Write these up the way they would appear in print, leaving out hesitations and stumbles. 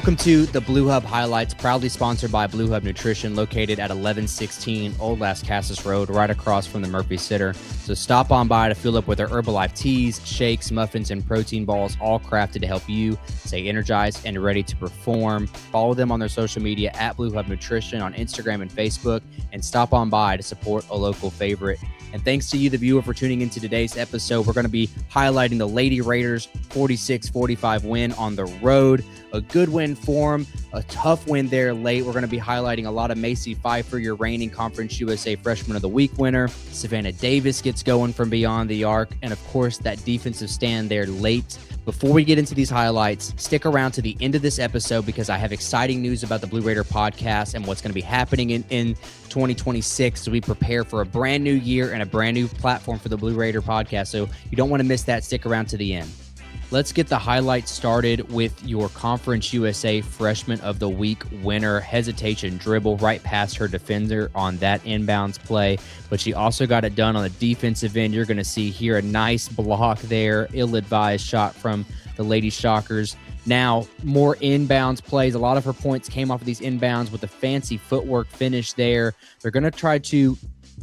Welcome to the Blue Hub Highlights, proudly sponsored by Blue Hub Nutrition, located at 1116 Old Las Casas Road, right across from the Murphy Sitter. So stop on by to fill up with their Herbalife teas, shakes, muffins, and protein balls, all crafted to help you stay energized and ready to perform. Follow them on their social media at Blue Hub Nutrition on Instagram and Facebook, and stop on by to support a local favorite. And thanks to you, the viewer, for tuning into today's episode. We're going to be highlighting the Lady Raiders' 46-45 win on the road. A good win for them, a tough win there late. We're going to be highlighting a lot of Macie Phifer, your reigning Conference USA Freshman of the Week winner. Savannah Davis gets going from beyond the arc. And, of course, that defensive stand there late. Before we get into these highlights, stick around to the end of this episode because I have exciting news about the Blue Raider podcast and what's going to be happening in 2026 as we prepare for a brand new year and a brand new platform for the Blue Raider podcast. So you don't want to miss that. Stick around to the end. Let's get the highlights started with your Conference USA Freshman of the Week winner. Hesitation dribble right past her defender on that inbounds play, but she also got it done on the defensive end. You're going to see here a nice block there, ill-advised shot from the Lady Shockers. Now, more inbounds plays. A lot of her points came off of these inbounds with a fancy footwork finish there. They're going to try to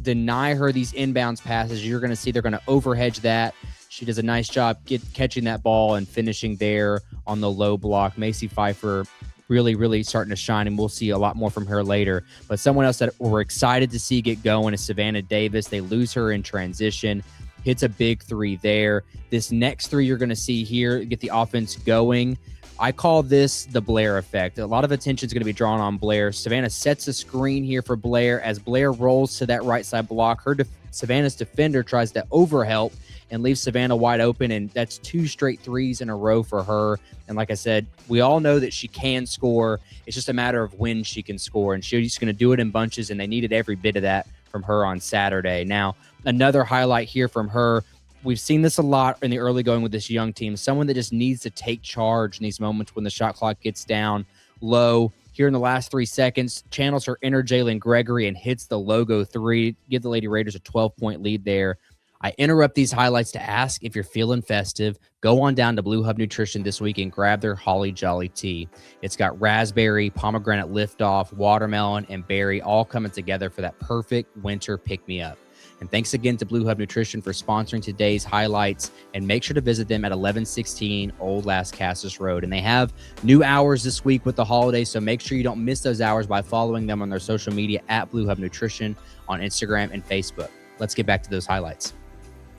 deny her these inbounds passes. You're going to see they're going to overhedge that. She does a nice job catching that ball and finishing there on the low block. Macie Phifer really starting to shine, and we'll see a lot more from her later. But someone else that we're excited to see get going is Savannah Davis. They lose her in transition. Hits a big three there. This next three you're going to see here get the offense going. I call this the Blair effect. A lot of attention is going to be drawn on Blair. Savannah sets a screen here for Blair. As Blair rolls to that right side block, Savannah's defender tries to overhelp and leaves Savannah wide open, and that's 2 straight threes in a row for her. And like I said, we all know that she can score. It's just a matter of when she can score, and she's going to do it in bunches, and they needed every bit of that from her on Saturday. Now, another highlight here from her. We've seen this a lot in the early going with this young team. Someone that just needs to take charge in these moments when the shot clock gets down low. Here in the last 3 seconds, channels her inner Jalen Gregory and hits the logo 3. Give the Lady Raiders a 12-point lead there. I interrupt these highlights to ask if you're feeling festive. Go on down to Blue Hub Nutrition this week and grab their Holly Jolly tea. It's got raspberry, pomegranate liftoff, watermelon, and berry all coming together for that perfect winter pick-me-up. And thanks again to Blue Hub Nutrition for sponsoring today's highlights. And make sure to visit them at 1116 Old Las Casas Road. And they have new hours this week with the holidays, so make sure you don't miss those hours by following them on their social media at Blue Hub Nutrition on Instagram and Facebook. Let's get back to those highlights.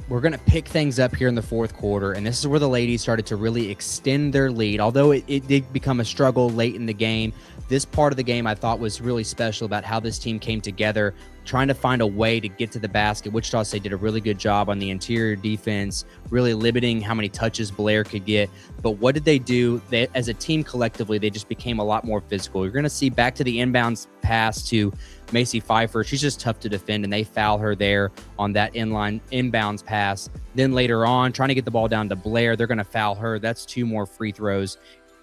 We're going to pick things up here in the fourth quarter, and this is where the ladies started to really extend their lead. Although it did become a struggle late in the game, this part of the game I thought was really special about how this team came together, trying to find a way to get to the basket. Wichita State did a really good job on the interior defense, really limiting how many touches Blair could get. But what did they do? They, as a team collectively, they just became a lot more physical. You're going to see back to the inbounds pass to Macie Phifer. She's just tough to defend, and they foul her there on that inbounds pass. Then later on, trying to get the ball down to Blair, they're going to foul her. That's 2 more free throws.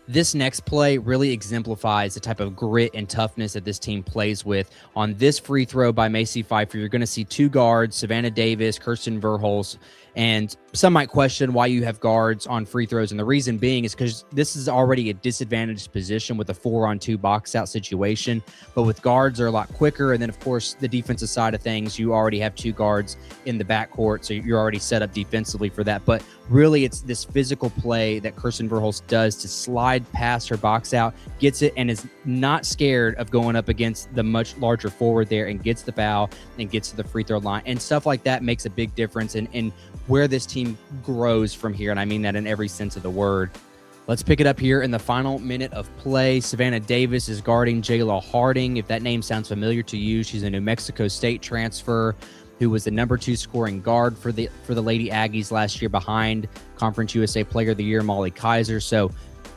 This next play really exemplifies the type of grit and toughness that this team plays with. On this free throw by Macie Phifer, you're going to see 2 guards, Savannah Davis, Kirsten Verholz, and some might question why you have guards on free throws. And the reason being is because this is already a disadvantaged position with a 4-on-2 box out situation. But with guards, they're a lot quicker. And then, of course, the defensive side of things, you already have 2 guards in the backcourt. So you're already set up defensively for that. But really, it's this physical play that Kirsten Verholz does to slide past her box out, gets it, and is not scared of going up against the much larger forward there and gets the foul and gets to the free throw line. And stuff like that makes a big difference in where this team grows from here, and I mean that in every sense of the word. Let's pick it up here in the final minute of play. Savannah Davis is guarding Jayla Harding. If that name sounds familiar to you, she's a New Mexico State transfer who was the number 2 scoring guard for the Lady Aggies last year behind Conference USA Player of the Year Molly Kaiser. So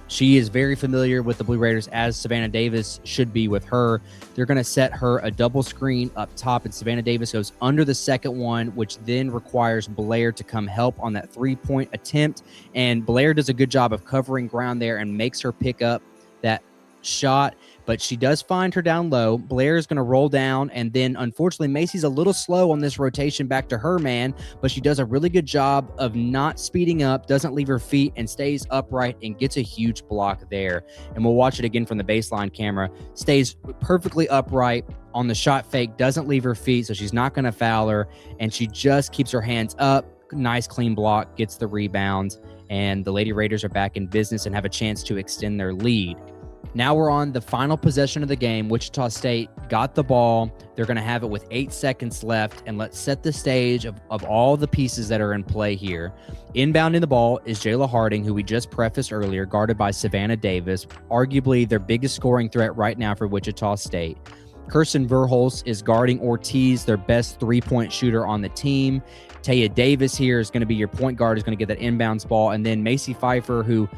she is very familiar with the Blue Raiders, as Savannah Davis should be with her. They're going to set her a double screen up top, and Savannah Davis goes under the second one, which then requires Blair to come help on that 3-point attempt. And Blair does a good job of covering ground there and makes her pick up that shot, but she does find her down low. Blair is going to roll down, and then unfortunately Macie's a little slow on this rotation back to her man, but she does a really good job of not speeding up, doesn't leave her feet, and stays upright and gets a huge block there. And we'll watch it again from the baseline camera. Stays perfectly upright on the shot fake, doesn't leave her feet, so she's not going to foul her, and she just keeps her hands up. Nice clean block, gets the rebound, and the Lady Raiders are back in business and have a chance to extend their lead. Now we're on the final possession of the game. Wichita State got the ball. They're going to have it with 8 seconds left, and let's set the stage of all the pieces that are in play here. Inbounding the ball is Jayla Harding, who we just prefaced earlier, guarded by Savannah Davis, arguably their biggest scoring threat right now for Wichita State. Kirsten Verholst is guarding Ortiz, their best three-point shooter on the team. Taya Davis here is going to be your point guard, is going to get that inbounds ball. And then Macie Phifer, who,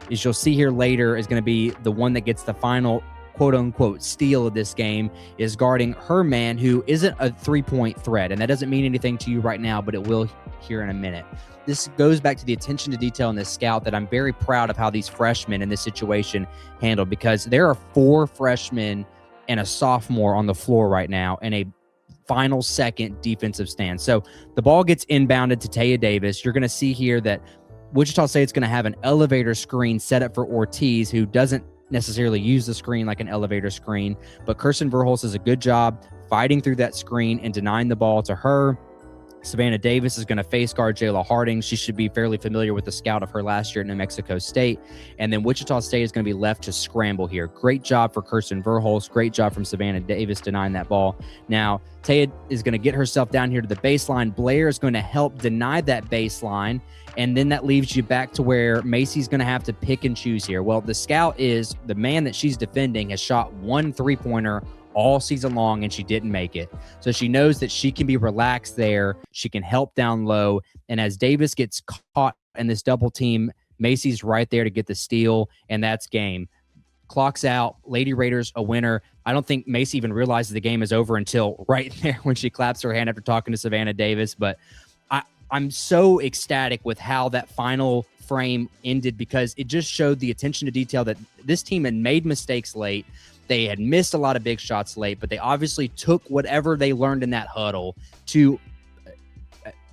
as you'll see here later, is going to be the one that gets the final quote-unquote steal of this game, is guarding her man, who isn't a three-point threat. And that doesn't mean anything to you right now, but it will here in a minute. This goes back to the attention to detail in this scout that I'm very proud of how these freshmen in this situation handled, because there are 4 freshmen and a sophomore on the floor right now in a final second defensive stand. So the ball gets inbounded to Taya Davis. You're going to see here that Wichita State's going to have an elevator screen set up for Ortiz, who doesn't necessarily use the screen like an elevator screen, but Kirsten Verholst does a good job fighting through that screen and denying the ball to her. Savannah Davis is going to face guard Jayla Harding. She should be fairly familiar with the scout of her last year at New Mexico State. And then Wichita State is going to be left to scramble here. Great job for Kirsten Verholst. Great job from Savannah Davis denying that ball. Now, Taya is going to get herself down here to the baseline. Blair is going to help deny that baseline. And then that leaves you back to where Macie's going to have to pick and choose here. Well, the scout is the man that she's defending has shot 1 3-pointer all season long, and she didn't make it. So she knows that she can be relaxed there. She can help down low. And as Davis gets caught in this double team, Macie's right there to get the steal, and that's game. Clock's out. Lady Raiders a winner. I don't think Macie even realizes the game is over until right there when she claps her hand after talking to Savannah Davis. But I'm so ecstatic with how that final frame ended, because it just showed the attention to detail that this team had made mistakes late. They had missed a lot of big shots late, but they obviously took whatever they learned in that huddle to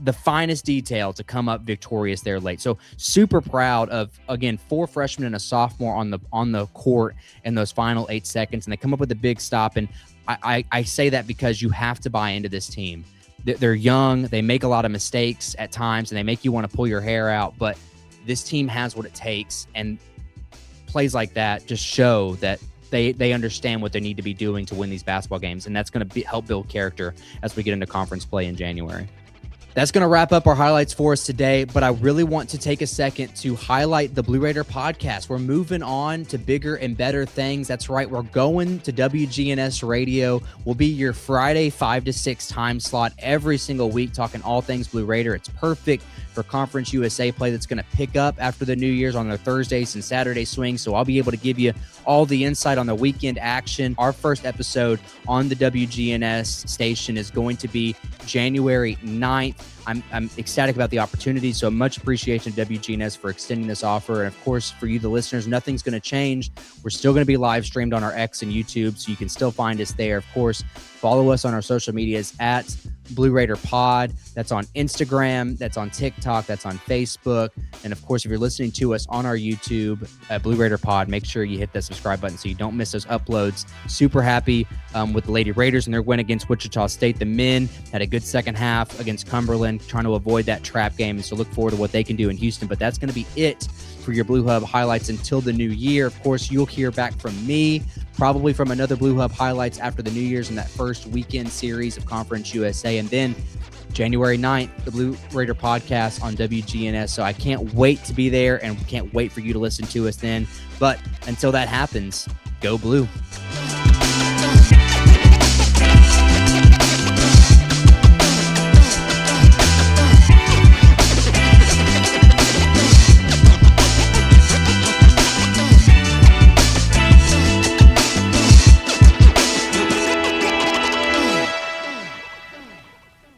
the finest detail to come up victorious there late. So super proud of, again, 4 freshmen and a sophomore on the court in those final 8 seconds, and they come up with a big stop. And I say that because you have to buy into this team. They're young, they make a lot of mistakes at times, and they make you want to pull your hair out, but this team has what it takes, and plays like that just show that they understand what they need to be doing to win these basketball games, and that's going to help build character as we get into conference play in January. That's going to wrap up our highlights for us today, but I really want to take a second to highlight the Blue Raider podcast. We're moving on to bigger and better things. That's right. We're going to WGNS Radio. We'll be your Friday 5 to 6 time slot every single week, talking all things Blue Raider. It's perfect for Conference USA play that's going to pick up after the New Year's on their Thursdays and Saturday swings. So I'll be able to give you all the insight on the weekend action. Our first episode on the WGNS station is going to be January 9th. I'm ecstatic about the opportunity, so much appreciation to WGNS for extending this offer. And of course, for you, the listeners, nothing's going to change. We're still going to be live streamed on our X and YouTube, so you can still find us there. Of course, follow us on our social medias at Blue Raider Pod. That's on Instagram, that's on TikTok, that's on Facebook. And of course, if you're listening to us on our YouTube, Blue Raider Pod, make sure you hit that subscribe button so you don't miss those uploads. Super happy with the Lady Raiders and their win against Wichita State. The men had a good second half against Cumberland, trying to avoid that trap game. And so look forward to what they can do in Houston. But that's going to be it for your Blue Hub highlights until the new year. Of course, you'll hear back from me, probably from another Blue Hub highlights after the New Year's in that first weekend series of Conference USA. And then January 9th, the Blue Raider podcast on WGNS. So I can't wait to be there and can't wait for you to listen to us then. But until that happens, go Blue.